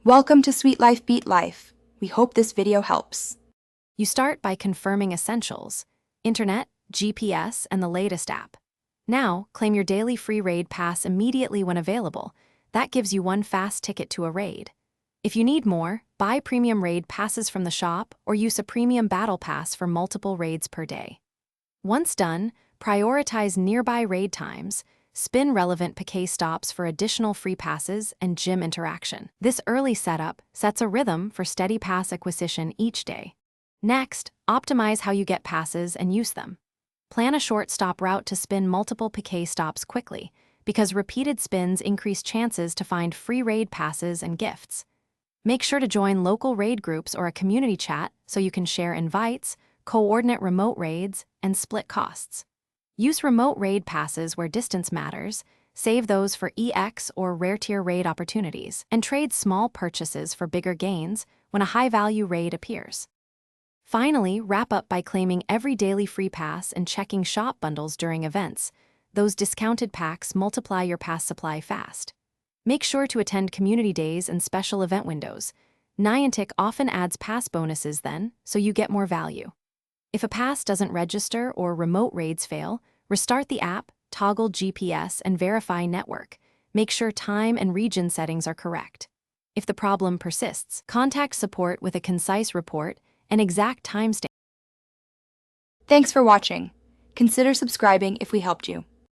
Welcome to Sweet Life Beat Life. We hope this video helps. You start by confirming essentials: internet, GPS, and the latest app. Now, claim your daily free raid pass immediately when available. That gives you one fast ticket to a raid. If you need more, buy premium raid passes from the shop or use a premium battle pass for multiple raids per day. Once done, prioritize nearby raid times, spin relevant Pokéstops for additional free passes and gym interaction. This early setup sets a rhythm for steady pass acquisition each day. Next, optimize how you get passes and use them. Plan a short stop route to spin multiple Pokéstops quickly, because repeated spins increase chances to find free raid passes and gifts. Make sure to join local raid groups or a community chat so you can share invites, coordinate remote raids, and split costs. Use remote raid passes where distance matters, save those for EX or rare tier raid opportunities, and trade small purchases for bigger gains when a high-value raid appears. Finally, wrap up by claiming every daily free pass and checking shop bundles during events. Those discounted packs multiply your pass supply fast. Make sure to attend community days and special event windows. Niantic often adds pass bonuses then, so you get more value. If a pass doesn't register or remote raids fail, restart the app, toggle GPS, and verify network. Make sure time and region settings are correct. If the problem persists, contact support with a concise report and exact timestamp. Thanks for watching. Consider subscribing if we helped you.